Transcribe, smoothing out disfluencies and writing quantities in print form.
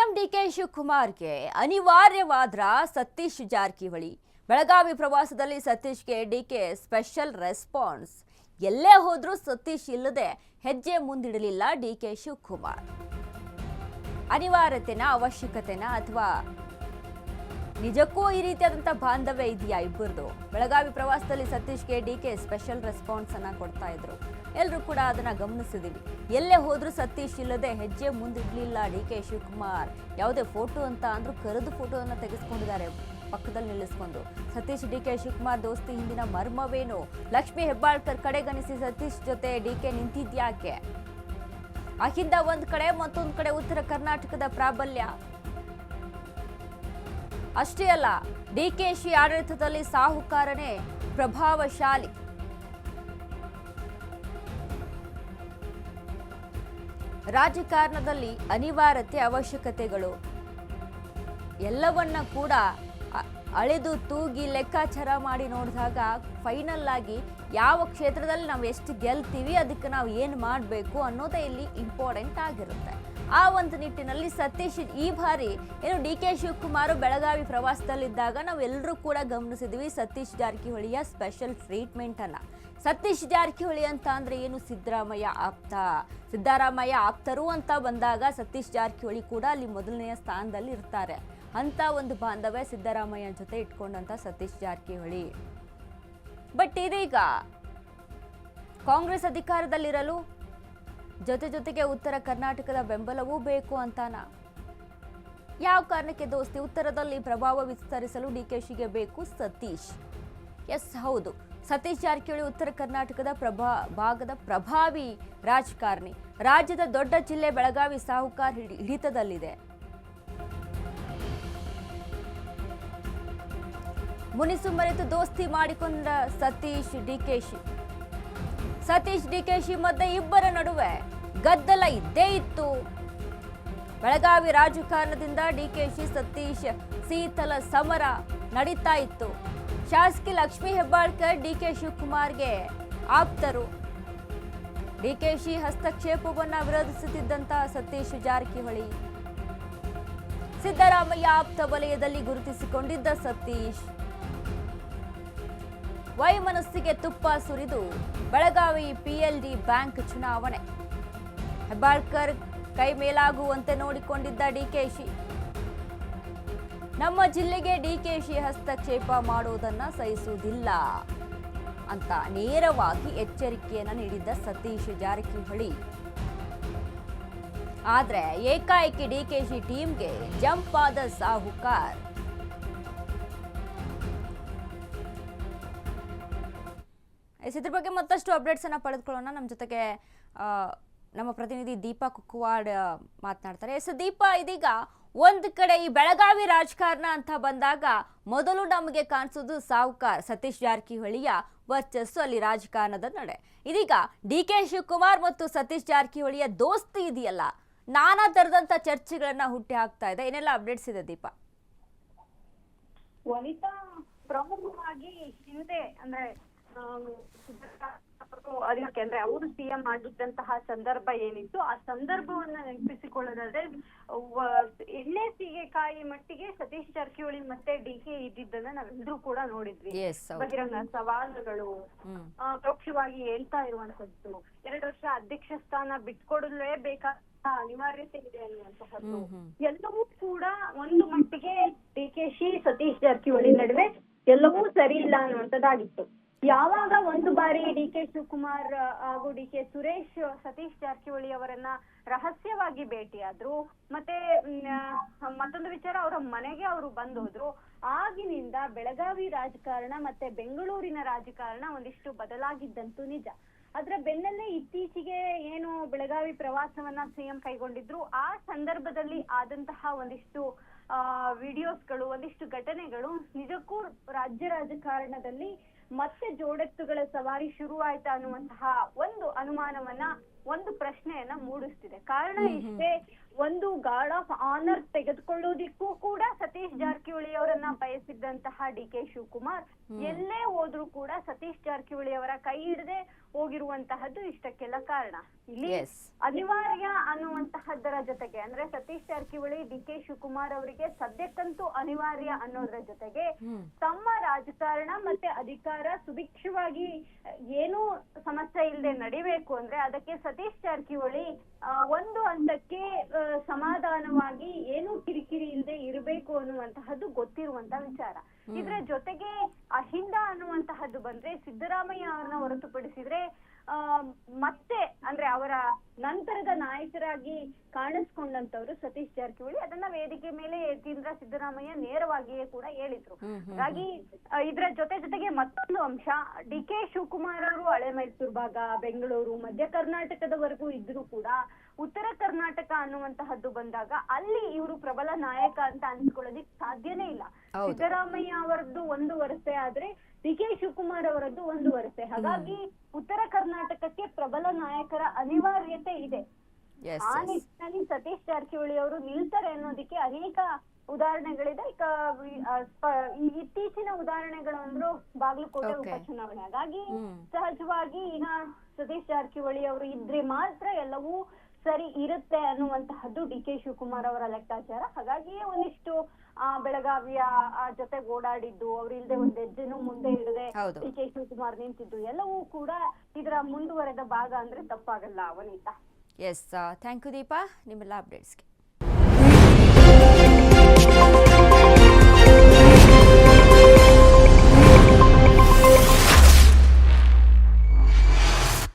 CM DK ಶಿವಕುಮಾರ್ಗೆ ಅನಿವಾರ್ಯವಾದ್ರ Satish Jarkiholi Belagavi ಪ್ರವಾಸದಲ್ಲಿ ಸತೀಶ್ಗೆ DK special response. ಎಲ್ಲೇ ಹೋದ್ರೂ ಸತೀಶ್ ಇಲ್ಲದೆ ಹೆಜ್ಜೆ ಮುಂದಿಡಲಿಲ್ಲ ಡಿಕೆ ಶಿವಕುಮಾರ್. ಅನಿವಾರ್ಯತೆನ ಅವಶ್ಯಕತೆನ ಅಥವಾ ನಿಜಕ್ಕೂ ಈ ರೀತಿಯಾದಂಥ ಬಾಂಧವ್ಯ ಇದೆಯಾ ಇಬ್ಬರದು? ಬೆಳಗಾವಿ ಪ್ರವಾಸದಲ್ಲಿ ಸತೀಶ್ಗೆ ಡಿಕೆ ಸ್ಪೆಷಲ್ ರೆಸ್ಪಾನ್ಸ್ ಅನ್ನ ಕೊಡ್ತಾ ಇದ್ರು. ಎಲ್ಲರೂ ಕೂಡ ಅದನ್ನ ಗಮನಿಸಿದೀವಿ. ಎಲ್ಲೇ ಹೋದ್ರೂ ಸತೀಶ್ ಇಲ್ಲದೆ ಹೆಜ್ಜೆ ಮುಂದಿಡ್ಲಿಲ್ಲ ಡಿಕೆ ಶಿವಕುಮಾರ್. ಯಾವುದೇ ಫೋಟೋ ಅಂತ ಅಂದ್ರೂ ಕರೆದು ಫೋಟೋವನ್ನು ತೆಗೆಸ್ಕೊಂಡಿದ್ದಾರೆ ಪಕ್ಕದಲ್ಲಿ ನಿಲ್ಲಿಸ್ಕೊಂಡು. ಸತೀಶ್ ಡಿಕೆ ಶಿವಕುಮಾರ್ ದೋಸ್ತಿ ಹಿಂದಿನ ಮರ್ಮವೇನು? ಲಕ್ಷ್ಮೀ ಹೆಬ್ಬಾಳ್ಕರ್ ಕಡೆಗಣಿಸಿ ಸತೀಶ್ ಜೊತೆ ಡಿಕೆ ನಿಂತಿದ್ಯಾಕೆ? ಅಹಿಂದ ಒಂದ್ ಕಡೆ ಮತ್ತೊಂದ್ ಕಡೆ ಉತ್ತರ ಕರ್ನಾಟಕದ ಪ್ರಾಬಲ್ಯ. ಅಷ್ಟೇ ಅಲ್ಲ, ಡಿಕೆಶಿ ಆಡಳಿತದಲ್ಲಿ ಸಾಹುಕಾರನೇ ಪ್ರಭಾವಶಾಲಿ. ರಾಜಕಾರಣದಲ್ಲಿ ಅನಿವಾರ್ಯತೆ ಅವಶ್ಯಕತೆಗಳು ಎಲ್ಲವನ್ನ ಕೂಡ ಅಳೆದು ತೂಗಿ ಲೆಕ್ಕಾಚಾರ ಮಾಡಿ ನೋಡಿದಾಗ ಫೈನಲ್ ಆಗಿ ಯಾವ ಕ್ಷೇತ್ರದಲ್ಲಿ ನಾವು ಎಷ್ಟು ಗೆಲ್ತೀವಿ, ಅದಕ್ಕೆ ನಾವು ಏನು ಮಾಡಬೇಕು ಅನ್ನೋದೇ ಇಲ್ಲಿ ಇಂಪಾರ್ಟೆಂಟ್ ಆಗಿರುತ್ತೆ. ಆ ಒಂದು ನಿಟ್ಟಿನಲ್ಲಿ ಸತೀಶ್ ಈ ಬಾರಿ ಏನು ಡಿಕೆ ಶಿವಕುಮಾರ್ ಬೆಳಗಾವಿ ಪ್ರವಾಸದಲ್ಲಿದ್ದಾಗ ನಾವೆಲ್ಲರೂ ಕೂಡ ಗಮನಿಸಿದ್ವಿ ಸತೀಶ್ ಜಾರಕಿಹೊಳಿಯ ಸ್ಪೆಷಲ್ ಟ್ರೀಟ್ಮೆಂಟ್ ಅನ್ನ. ಸತೀಶ್ ಜಾರಕಿಹೊಳಿ ಅಂತ ಅಂದ್ರೆ ಏನು? ಸಿದ್ದರಾಮಯ್ಯ ಆಪ್ತರು ಅಂತ ಬಂದಾಗ ಸತೀಶ್ ಜಾರಕಿಹೊಳಿ ಕೂಡ ಅಲ್ಲಿ ಮೊದಲನೆಯ ಸ್ಥಾನದಲ್ಲಿ ಇರ್ತಾರೆ. ಅಂತ ಒಂದು ಬಾಂಧವ್ಯ ಸಿದ್ದರಾಮಯ್ಯ ಜೊತೆ ಇಟ್ಕೊಂಡಂತ ಸತೀಶ್ ಜಾರಕಿಹೊಳಿ. ಬಟ್ ಇದೀಗ ಕಾಂಗ್ರೆಸ್ ಅಧಿಕಾರದಲ್ಲಿರಲು ಜೊತೆಗೆ ಉತ್ತರ ಕರ್ನಾಟಕದ ಬೆಂಬಲವೂ ಬೇಕು ಅಂತಾನ? ಯಾವ ಕಾರಣಕ್ಕೆ ದೋಸ್ತಿ? ಉತ್ತರದಲ್ಲಿ ಪ್ರಭಾವ ವಿಸ್ತರಿಸಲು ಡಿಕೆಶಿಗೆ ಬೇಕು ಸತೀಶ್. ಎಸ್, ಹೌದು, ಸತೀಶ್ ಜಾರಕಿಹೊಳಿ ಉತ್ತರ ಕರ್ನಾಟಕದ ಭಾಗದ ಪ್ರಭಾವಿ ರಾಜಕಾರಣಿ. ರಾಜ್ಯದ ದೊಡ್ಡ ಜಿಲ್ಲೆ ಬೆಳಗಾವಿ ಸಾಹುಕಾರ್ ಹಿಡಿತದಲ್ಲಿದೆ. ಮುನಿಸು ಮರೆತು ದೋಸ್ತಿ ಮಾಡಿಕೊಂಡ ಸತೀಶ್ ಡಿಕೆಶಿ ಮಧ್ಯೆ ಇಬ್ಬರ ನಡುವೆ ಗದ್ದಲ ಇದ್ದೇ ಇತ್ತು. ಬೆಳಗಾವಿ ರಾಜಕಾರಣದಿಂದ ಡಿಕೆಶಿ ಸತೀಶ್ ಶೀತಲ ಸಮರ ನಡೀತಾ ಇತ್ತು. ಶಾಸಕಿ ಲಕ್ಷ್ಮೀ ಹೆಬ್ಬಾಳ್ಕರ್ ಡಿಕೆ ಶಿವಕುಮಾರ್ಗೆ ಆಪ್ತರು. ಡಿಕೆಶಿ ಹಸ್ತಕ್ಷೇಪವನ್ನ ವಿರೋಧಿಸುತ್ತಿದ್ದಂತ ಸತೀಶ್ ಜಾರಕಿಹೊಳಿ, ಸಿದ್ದರಾಮಯ್ಯ ಆಪ್ತ ವಲಯದಲ್ಲಿ ಗುರುತಿಸಿಕೊಂಡಿದ್ದ ಸತೀಶ್ ವೈಮನಸ್ಸಿಗೆ ತುಪ್ಪ ಸುರಿದು ಬೆಳಗಾವಿ PLD ಬ್ಯಾಂಕ್ ಚುನಾವಣೆ. ಹೆಬ್ಬಾಳ್ಕರ್ ಕೈ ಮೇಲಾಗುವಂತೆ ನೋಡಿಕೊಂಡಿದ್ದ ಡಿಕೆಶಿ, ನಮ್ಮ ಜಿಲ್ಲೆಗೆ ಡಿಕೆಶಿ ಹಸ್ತಕ್ಷೇಪ ಮಾಡುವುದನ್ನ ಸಹಿಸುವುದಿಲ್ಲ ಅಂತ ನೇರವಾಗಿ ಎಚ್ಚರಿಕೆಯನ್ನ ನೀಡಿದ್ದ ಸತೀಶ್ ಜಾರಕಿಹೊಳಿ. ಆದ್ರೆ ಏಕಾಏಕಿ ಡಿಕೆಶಿ ಟೀಮ್ಗೆ ಜಂಪ್ ಆದ ಸಾಹುಕಾರ್. ಇದ್ರ ಬಗ್ಗೆ ಮತ್ತಷ್ಟು ಅಪ್ಡೇಟ್ಸ್ ಅನ್ನ ಪಡೆದುಕೊಳ್ಳೋಣ. ನಮ್ಮ ಜೊತೆಗೆ ನಮ್ಮ ಪ್ರತಿನಿಧಿ ದೀಪಾ ಕುಕ್ಕುವಾಡ್ ಮಾತನಾಡ್ತಾರೆ. ದೀಪಾ, ಇದೀಗ ಒಂದ್ ಕಡೆ ಈ ಬೆಳಗಾವಿ ರಾಜಕಾರಣ ಅಂತ ಬಂದಾಗ ಮೊದಲು ನಮಗೆ ಕಾಣಿಸೋದು ಸಾಹುಕಾರ್ ಸತೀಶ್ ಜಾರಕಿಹೊಳಿಯ ವರ್ಚಸ್ಸು ಅಲ್ಲಿ ರಾಜಕಾರಣದ ನಡೆ. ಇದೀಗ ಡಿಕೆ ಶಿವಕುಮಾರ್ ಮತ್ತು ಸತೀಶ್ ಜಾರಕಿಹೊಳಿಯ ದೋಸ್ತಿ ಇದೆಯಲ್ಲ, ನಾನಾ ತರದಂತ ಚರ್ಚೆಗಳನ್ನ ಹುಟ್ಟಿ ಹಾಕ್ತಾ ಇದೆ. ಏನೆಲ್ಲ ಅಪ್ಡೇಟ್ಸ್ ಇದೆ ದೀಪಾ? ವನಿತಾ, ಪ್ರಮುಖವಾಗಿ ಹಿಂದೆ ಅಂದ್ರೆ ಅದಕ್ಕೆ ಅಂದ್ರೆ ಅವರು CM ಆಗಿದ್ದಂತಹ ಸಂದರ್ಭ ಏನಿತ್ತು, ಆ ಸಂದರ್ಭವನ್ನ ನೆನಪಿಸಿಕೊಳ್ಳೋದಾದ್ರೆ ಎಣ್ಣೆ ಸೀಗೆಕಾಯಿ ಮಟ್ಟಿಗೆ ಸತೀಶ್ ಜಾರಕಿಹೊಳಿ ಮತ್ತೆ ಡಿಕೆ ಇದ್ದಿದ್ದನ್ನ ನಾವೆಲ್ಲರೂ ಕೂಡ ನೋಡಿದ್ವಿ. ಬಹಿರಂಗ ಸವಾಲುಗಳು, ಪರೋಕ್ಷವಾಗಿ ಹೇಳ್ತಾ ಇರುವಂತದ್ದು, 2 ವರ್ಷ ಅಧ್ಯಕ್ಷ ಸ್ಥಾನ ಬಿಟ್ಕೊಡಲೇಬೇಕಾದ ಅನಿವಾರ್ಯತೆ ಇದೆ ಅನ್ನುವಂತಹದ್ದು ಎಲ್ಲವೂ ಕೂಡ ಒಂದು ಮಟ್ಟಿಗೆ ಡಿಕೆಶಿ ಸತೀಶ್ ಜಾರಕಿಹೊಳಿ ನಡುವೆ ಎಲ್ಲವೂ ಸರಿ ಇಲ್ಲ ಅನ್ನುವಂಥದ್ದಾಗಿತ್ತು. ಯಾವಾಗ ಒಂದು ಬಾರಿ ಡಿಕೆ ಶಿವಕುಮಾರ್ ಹಾಗೂ ಡಿಕೆ ಸುರೇಶ್ ಸತೀಶ್ ಜಾರಕಿಹೊಳಿ ಅವರನ್ನ ರಹಸ್ಯವಾಗಿ ಭೇಟಿಯಾದ್ರು, ಮತ್ತೆ ಮತ್ತೊಂದು ವಿಚಾರ ಅವರ ಮನೆಗೆ ಅವರು ಬಂದು ಹೋದ್ರು, ಆಗಿನಿಂದ ಬೆಳಗಾವಿ ರಾಜಕಾರಣ ಮತ್ತೆ ಬೆಂಗಳೂರಿನ ರಾಜಕಾರಣ ಒಂದಿಷ್ಟು ಬದಲಾಗಿದ್ದಂತೂ ನಿಜ. ಅದ್ರ ಬೆನ್ನಲ್ಲೇ ಇತ್ತೀಚೆಗೆ ಏನು ಬೆಳಗಾವಿ ಪ್ರವಾಸವನ್ನ CM ಕೈಗೊಂಡಿದ್ರು, ಆ ಸಂದರ್ಭದಲ್ಲಿ ಆದಂತಹ ಒಂದಿಷ್ಟು ವಿಡಿಯೋಸ್ಗಳು, ಒಂದಿಷ್ಟು ಘಟನೆಗಳು ನಿಜಕ್ಕೂ ರಾಜ್ಯ ರಾಜಕಾರಣದಲ್ಲಿ ಮತ್ತೆ ಜೋಡೆತ್ತುಗಳ ಸವಾರಿ ಶುರುವಾಯ್ತಾ ಅನ್ನುವಂತಹ ಒಂದು ಅನುಮಾನವನ್ನ, ಒಂದು ಪ್ರಶ್ನೆಯನ್ನ ಮೂಡಿಸ್ತಿದೆ. ಕಾರಣ ಇಷ್ಟೇ, ಒಂದು ಗಾರ್ಡ್ ಆಫ್ ಆನರ್ ತೆಗೆದುಕೊಳ್ಳೋದಿಕ್ಕೂ ಕೂಡ ಸತೀಶ್ ಜಾರಕಿಹೊಳಿ ಅವರನ್ನ ಬಯಸಿದ್ದಂತಹ ಡಿ ಕೆ ಶಿವಕುಮಾರ್ ಎಲ್ಲೇ ಹೋದ್ರು ಕೂಡ ಸತೀಶ್ ಜಾರಕಿಹೊಳಿ ಅವರ ಕೈ ಹಿಡದೆ ಹೋಗಿರುವಂತಹದ್ದು ಇಷ್ಟಕ್ಕೆಲ್ಲ ಕಾರಣ. ಇಲ್ಲಿ ಅನಿವಾರ್ಯ ಅನ್ನುವಂತಹದ್ದರ ಜೊತೆಗೆ ಅಂದ್ರೆ ಸತೀಶ್ ಜಾರಕಿಹೊಳಿ ಡಿ ಕೆ ಶಿವಕುಮಾರ್ ಅವರಿಗೆ ಸದ್ಯಕ್ಕಂತೂ ಅನಿವಾರ್ಯ ಅನ್ನೋದ್ರ ಜೊತೆಗೆ ತಮ್ಮ ರಾಜಕಾರಣ ಮತ್ತೆ ಅಧಿಕಾರ ಸುಭಿಕ್ಷವಾಗಿ ಏನೂ ಸಮಸ್ಯೆ ಇಲ್ಲದೆ ನಡಿಬೇಕು ಅಂದ್ರೆ ಅದಕ್ಕೆ ಸತೀಶ್ ಜಾರಕಿಹೊಳಿ ಒಂದು ಹಂತಕ್ಕೆ ಸಮಾಧಾನವಾಗಿ ಏನು ಕಿರಿಕಿರಿ ಇಲ್ಲದೆ ಇರಬೇಕು ಅನ್ನುವಂತಹದ್ದು ಗೊತ್ತಿರುವಂತ ವಿಚಾರ. ಇದ್ರ ಜೊತೆಗೆ ಅಹಿಂದ ಅನ್ನುವಂತಹದ್ದು ಬಂದ್ರೆ ಸಿದ್ದರಾಮಯ್ಯ ಅವರನ್ನ ಹೊರತುಪಡಿಸಿದ್ರೆ ಮತ್ತೆ ಅಂದ್ರೆ ಅವರ ನಂತರದ ನಾಯಕರಾಗಿ ಕಾಣಿಸ್ಕೊಂಡಂತವ್ರು ಸತೀಶ್ ಜಾರಕಿಹೊಳಿ. ಅದನ್ನ ವೇದಿಕೆ ಮೇಲೆ ಕೇಂದ್ರ ಸಿದ್ದರಾಮಯ್ಯ ನೇರವಾಗಿಯೇ ಕೂಡ ಹೇಳಿದ್ರು. ಹಾಗಾಗಿ ಇದ್ರ ಜೊತೆಗೆ ಮತ್ತೊಂದು ಅಂಶ, ಡಿ ಕೆ ಶಿವಕುಮಾರ್ ಅವರು ಹಳೆ ಮೈಸೂರು ಭಾಗ, ಬೆಂಗಳೂರು, ಮಧ್ಯ ಕರ್ನಾಟಕದವರೆಗೂ ಇದ್ರು ಕೂಡ ಉತ್ತರ ಕರ್ನಾಟಕ ಅನ್ನುವಂತಹದ್ದು ಬಂದಾಗ ಅಲ್ಲಿ ಇವರು ಪ್ರಬಲ ನಾಯಕ ಅಂತ ಅನ್ಸ್ಕೊಳ್ಳೋದಿಕ್ ಸಾಧ್ಯನೇ ಇಲ್ಲ. ಸಿದ್ದರಾಮಯ್ಯ ಅವರದ್ದು ಒಂದು ವರಸೆ ಆದ್ರೆ ಡಿ ಕೆ ಶಿವಕುಮಾರ್ ಅವರದ್ದು ಒಂದು ವರಸೆ. ಹಾಗಾಗಿ ಉತ್ತರ ಕರ್ನಾಟಕಕ್ಕೆ ಪ್ರಬಲ ನಾಯಕರ ಅನಿವಾರ್ಯತೆ ಇದೆ. ಆ ನಿಟ್ಟಿನಲ್ಲಿ ಸತೀಶ್ ಜಾರಕಿಹೊಳಿ ಅವರು ನಿಲ್ತಾರೆ ಅನ್ನೋದಕ್ಕೆ ಅನೇಕ ಉದಾಹರಣೆಗಳಿದೆ. ಇತ್ತೀಚಿನ ಉದಾಹರಣೆಗಳು ಅಂದ್ರು ಬಾಗಲಕೋಟೆ ಉಪಚುನಾವಣೆ. ಹಾಗಾಗಿ ಸಹಜವಾಗಿ ಈಗ ಸತೀಶ್ ಜಾರಕಿಹೊಳಿ ಅವರು ಇದ್ರೆ ಮಾತ್ರ ಎಲ್ಲವೂ ಸರಿ ಇರುತ್ತೆ ಅನ್ನುವಂತಹದ್ದು ಡಿ ಕೆ ಶಿವಕುಮಾರ್ ಅವರ ಲೆಕ್ಕಾಚಾರ. ಹಾಗಾಗಿಯೇ ಒಂದಿಷ್ಟು ಬೆಳಗಾವಿಯ ಜೊತೆ ಓಡಾಡಿದ್ದು, ಅವ್ರ ಇಲ್ದೆ ಒಂದ್ ಹೆಜ್ಜೆನೂ ಮುಂದೆ ಇಡದೆ ಡಿ ಕೆ ಶಿವಕುಮಾರ್ ನಿಂತಿದ್ದು ಎಲ್ಲವೂ ಕೂಡ ಇದರ ಮುಂದುವರೆದ ಭಾಗ ಅಂದ್ರೆ ತಪ್ಪಾಗಲ್ಲ ವನಿತಾ. ಎಸ್, ಥ್ಯಾಂಕ್ ಯು ದೀಪಾ ನಿಮ್ಮೆಲ್ಲ ಅಪ್ಡೇಟ್ಸ್ಗೆ.